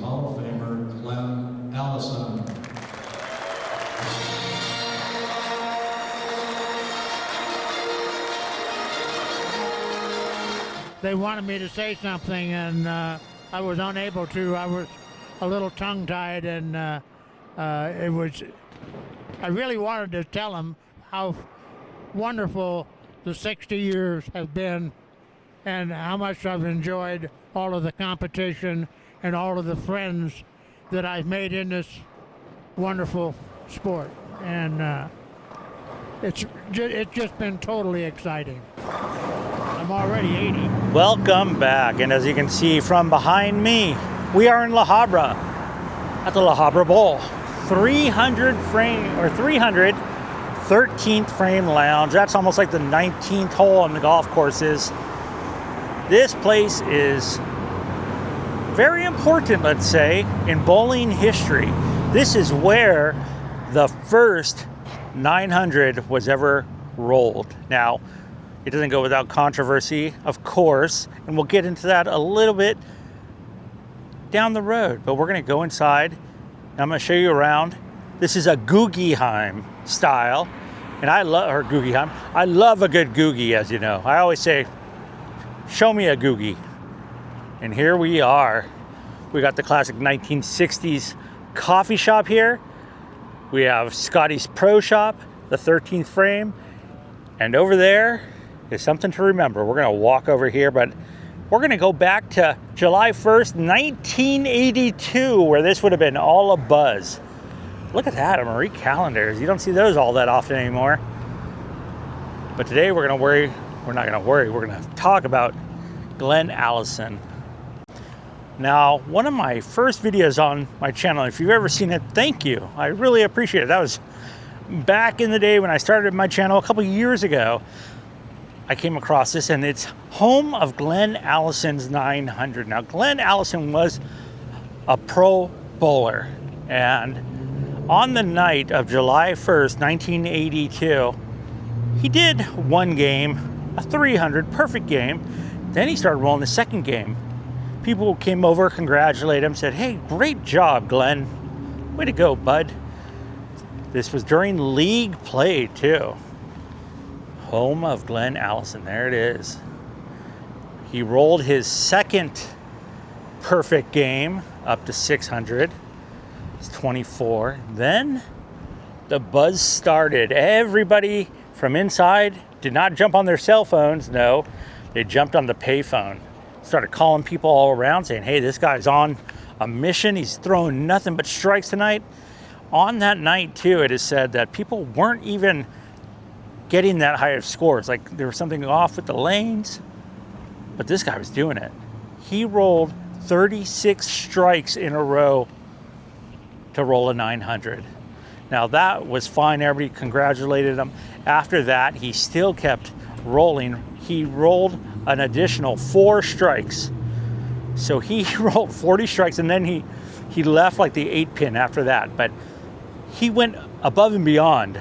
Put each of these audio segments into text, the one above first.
Hall of Famer Glenn Allison. They wanted me to say something, and I was unable to. I was a little tongue-tied, and I really wanted to tell them how wonderful the 60 years have been and how much I've enjoyed all of the competition and all of the friends that I've made in this wonderful sport. And it's just been totally exciting. I'm already 80. Welcome back, and as you can see from behind me, we are in La Habra at the La Habra Bowl. 313th frame lounge. That's almost like the 19th hole on the golf courses. This place is very important, let's say, in bowling history. This is where the first 900 was ever rolled. Now, it doesn't go without controversy, of course, and we'll get into that a little bit down the road. But we're going to go inside, and I'm going to show you around. This is a Guggenheim style, and I love her Guggenheim. I love a good Googie, as you know. I always say, show me a Googie. And here we are. We got the classic 1960s coffee shop here. We have Scotty's Pro Shop, the 13th frame, and over there is something to remember. We're going to walk over here, but we're going to go back to July 1st, 1982, where this would have been all a buzz. Look at that, a Marie calendars. You don't see those all that often anymore. But today we're going to talk about Glenn Allison. Now, one of my first videos on my channel, if you've ever seen it, thank you. I really appreciate it. That was back in the day when I started my channel a couple years ago. I came across this, and it's home of Glenn Allison's 900. Now, Glenn Allison was a pro bowler, and on the night of July 1st, 1982, he did one game, a 300, perfect game. Then he started rolling the second game. People came over, congratulated him, said, "Hey, great job, Glenn. Way to go, bud." This was during league play, too. Home of Glenn Allison, there it is. He rolled his second perfect game up to 600. It's 24. Then the buzz started. Everybody from inside did not jump on their cell phones. No, they jumped on the payphone. Started calling people all around saying, "Hey, this guy's on a mission. He's throwing nothing but strikes tonight." On that night, too, it is said that people weren't even getting that high of scores. Like there was something off with the lanes, but this guy was doing it. He rolled 36 strikes in a row to roll a 900. Now that was fine. Everybody congratulated him. After that, he still kept rolling. He rolled an additional 4 strikes. So he rolled 40 strikes, and then he left like the 8-pin after that. But he went above and beyond.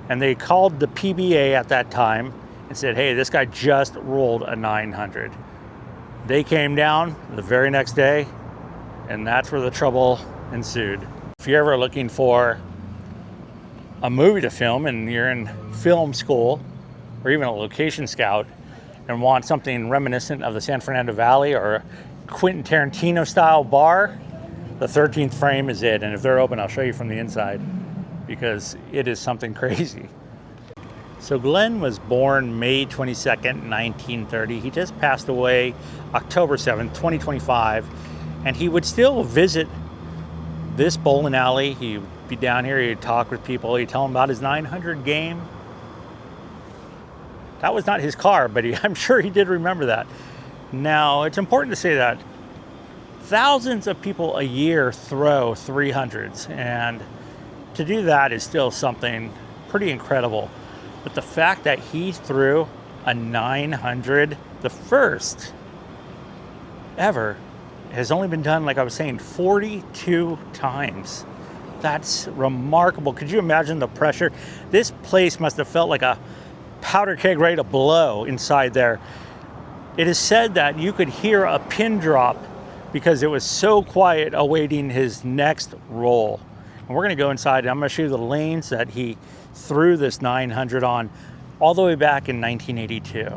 And they called the PBA at that time and said, "Hey, this guy just rolled a 900. They came down the very next day, and that's where the trouble ensued. If you're ever looking for a movie to film and you're in film school or even a location scout and want something reminiscent of the San Fernando Valley or a Quentin Tarantino style bar, the 13th frame is it. And if they're open, I'll show you from the inside, because it is something crazy. So Glenn was born May 22nd, 1930. He just passed away October 7th, 2025. And he would still visit this bowling alley. He would be down here, he'd talk with people, he'd tell them about his 900 game. That was not his car, but I'm sure he did remember that. Now, it's important to say that thousands of people a year throw 300s, and to do that is still something pretty incredible. But the fact that he threw a 900, the first ever, has only been done, like I was saying, 42 times. That's remarkable. Could you imagine the pressure? This place must have felt like a powder keg ready to blow inside there. It is said that you could hear a pin drop because it was so quiet awaiting his next roll. And we're going to go inside and I'm going to show you the lanes that he threw this 900 on all the way back in 1982.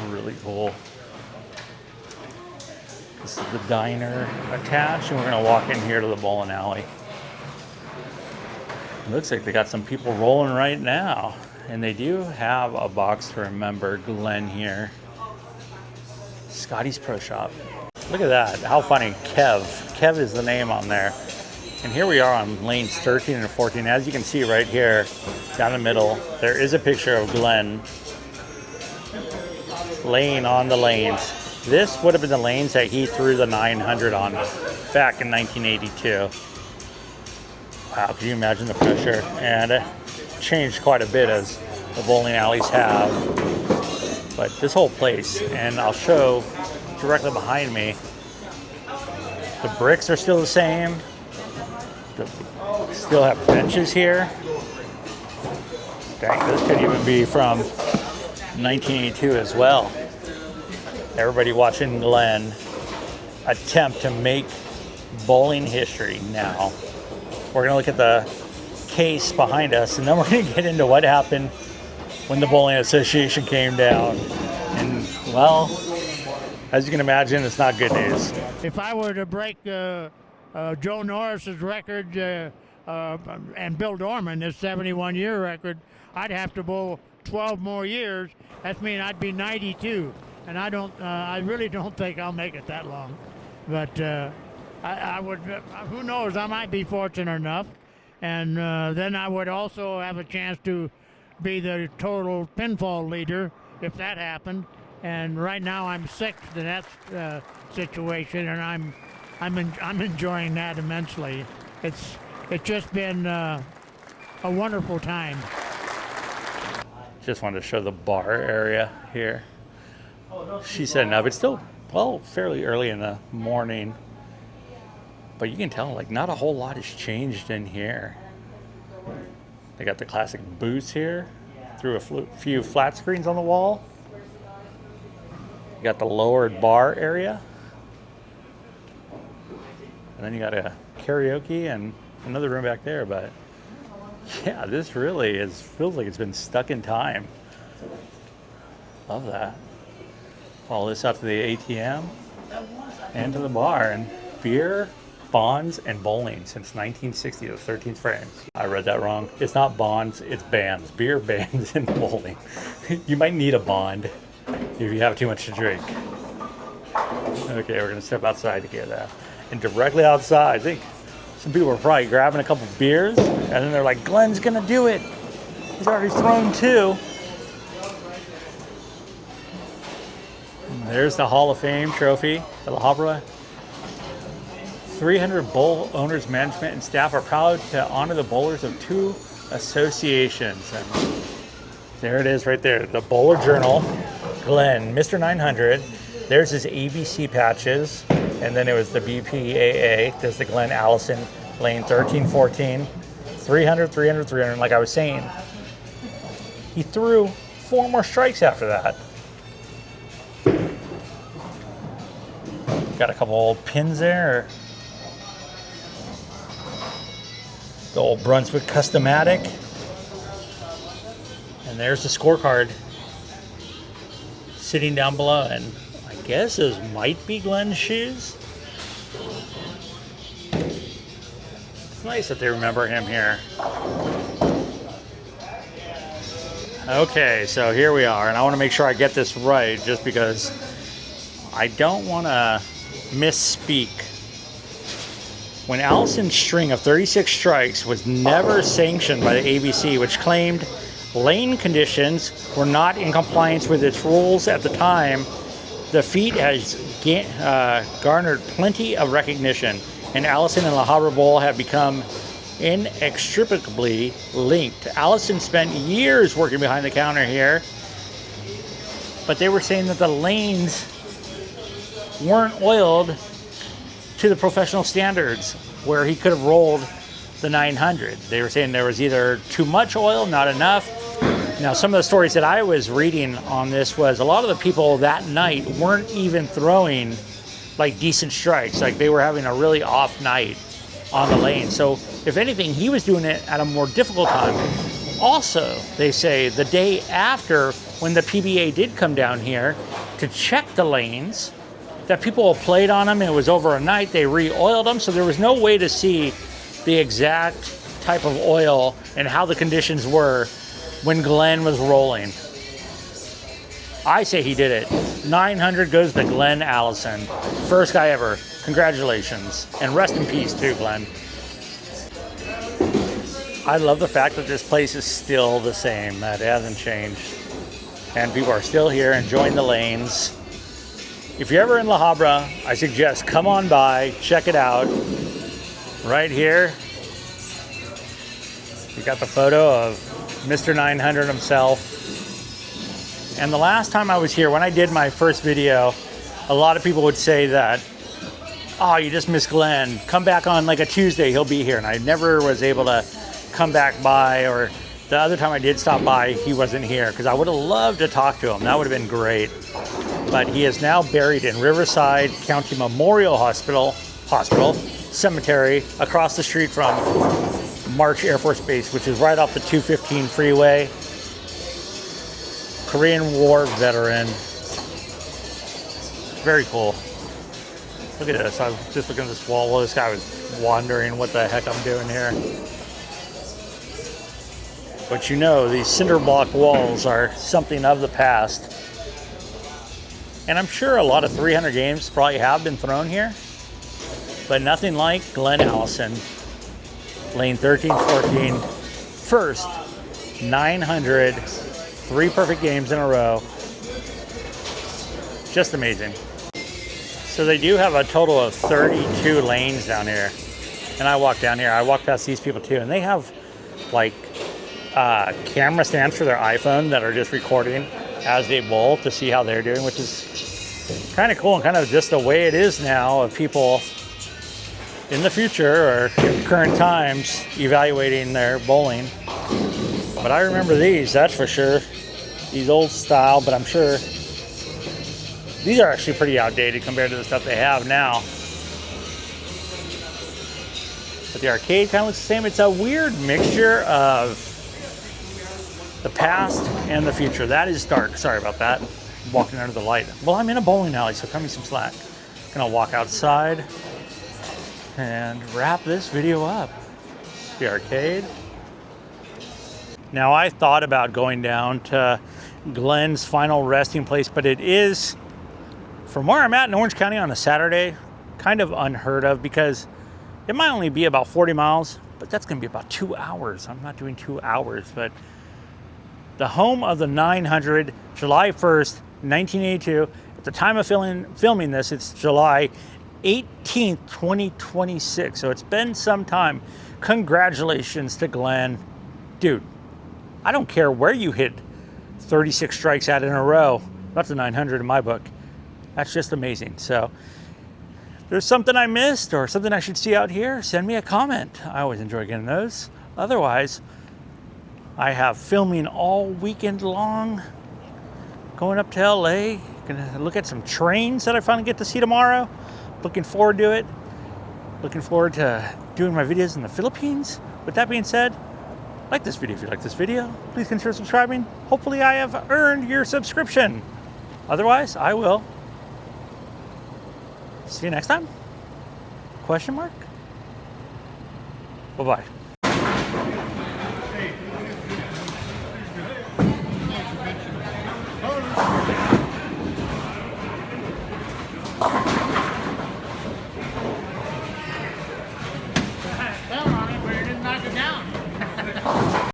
Really cool. This is the diner attached, and we're going to walk in here to the bowling alley. It looks like they got some people rolling right now, and they do have a box to remember Glenn here. Scotty's Pro Shop. Look at that. How funny. Kev. Kev is the name on there. And here we are on lanes 13 and 14. As you can see right here, down the middle, there is a picture of Glenn laying on the lanes. This would have been the lanes that he threw the 900 on back in 1982. Wow, can you imagine the pressure? And it changed quite a bit as the bowling alleys have. But this whole place, and I'll show directly behind me, the bricks are still the same. Still have benches here. Dang, this could even be from 1982 as well. Everybody watching Glenn attempt to make bowling history now. We're gonna look at the case behind us, and then we're gonna get into what happened when the Bowling Association came down. And well, as you can imagine, it's not good news. If I were to break Joe Norris's record and Bill Dorman, his 71-year record, I'd have to bowl 12 more years. That means I'd be 92. And I really don't think I'll make it that long. But I would, who knows, I might be fortunate enough. And then I would also have a chance to be the total pinfall leader if that happened. And right now I'm sixth in that situation, and I'm enjoying that immensely. It's just been a wonderful time. Just wanted to show the bar area here. She said no, but it's still, well, fairly early in the morning. But you can tell, like, not a whole lot has changed in here. They got the classic booths here. Threw a few flat screens on the wall. You got the lowered bar area. And then you got a karaoke and another room back there. But yeah, this really feels like it's been stuck in time. Love that. Follow this out to the ATM and to the bar. And beer, bonds, and bowling since 1960, the 13th frame. I read that wrong. It's not bonds, it's bands. Beer, bands, and bowling. You might need a bond if you have too much to drink. Okay, we're gonna step outside to get that. And directly outside, I think some people are probably grabbing a couple beers, and then they're like, Glenn's gonna do it. He's already thrown two. And there's the Hall of Fame trophy for the Habra. 300 bowl owners, management, and staff are proud to honor the bowlers of two associations. And there it is right there, the Bowler Journal, Glenn, Mr. 900. There's his ABC patches, and then it was the BPAA. There's the Glenn Allison, lane 13, 14, 300, 300, 300. Like I was saying, he threw 4 more strikes after that. Got a couple old pins there. The old Brunswick Customatic. And there's the scorecard sitting down below. And I guess those might be Glenn's shoes. It's nice that they remember him here. Okay, so here we are. And I want to make sure I get this right just because I don't want to misspeak. When Allison's string of 36 strikes was never sanctioned by the ABC, which claimed lane conditions were not in compliance with its rules at the time, the feat has garnered plenty of recognition, and Allison and the Habra Bowl have become inextricably linked. Allison spent years working behind the counter here, but they were saying that the lanes weren't oiled to the professional standards where he could have rolled the 900. They were saying there was either too much oil, not enough, Now, some of the stories that I was reading on this was a lot of the people that night weren't even throwing like decent strikes. Like they were having a really off night on the lane. So if anything, he was doing it at a more difficult time. Also, they say the day after when the PBA did come down here to check the lanes, that people played on them and it was over a night, they re-oiled them. So there was no way to see the exact type of oil and how the conditions were when Glenn was rolling. I say he did it. 900 goes to Glenn Allison. First guy ever. Congratulations. And rest in peace too, Glenn. I love the fact that this place is still the same. That hasn't changed. And people are still here enjoying the lanes. If you're ever in La Habra, I suggest come on by, check it out. Right here, you got the photo of Mr. 900 himself. And the last time I was here, when I did my first video, a lot of people would say that, oh, you just missed Glenn. Come back on like a Tuesday, he'll be here. And I never was able to come back by, or the other time I did stop by, he wasn't here, because I would have loved to talk to him. That would have been great. But he is now buried in Riverside County Memorial Hospital Cemetery, across the street from March Air Force Base, which is right off the 215 freeway. Korean War veteran. Very cool. Look at this. I was just looking at this wall while this guy was wondering what the heck I'm doing here. But you know, these cinder block walls are something of the past. And I'm sure a lot of 300 games probably have been thrown here, but nothing like Glenn Allison. Lane 13-14, first 900, 3 perfect games in a row. Just amazing. So they do have a total of 32 lanes down here. And I walk down here, I walk past these people too, and they have like camera stands for their iPhone that are just recording as they bowl to see how they're doing, which is kind of cool and kind of just the way it is now of people in the future or current times evaluating their bowling. But I remember these, that's for sure. These old style, but I'm sure these are actually pretty outdated compared to the stuff they have now. But the arcade kind of looks the same. It's a weird mixture of the past and the future. That is dark, sorry about that. I'm walking under the light. Well, I'm in a bowling alley, so cut me some slack. Gonna walk outside and wrap this video up. The arcade. Now I thought about going down to Glenn's final resting place, but it is, from where I'm at in Orange County on a Saturday, kind of unheard of because it might only be about 40 miles, but that's gonna be about 2 hours. I'm not doing 2 hours, but the home of the 900, July 1st, 1982. At the time of filming this, it's July 18th, 2026. So it's been some time. Congratulations to Glenn. Dude, I don't care where you hit 36 strikes at in a row. That's a 900 in my book. That's just amazing. So if there's something I missed or something I should see out here, send me a comment. I always enjoy getting those. Otherwise, I have filming all weekend long. Going up to LA. Gonna look at some trains that I finally get to see tomorrow. Looking forward to it. Looking forward to doing my videos in the Philippines. With that being said, like this video if you like this video. Please consider subscribing. Hopefully I have earned your subscription. Otherwise, I will see you next time? Question mark? Bye-bye.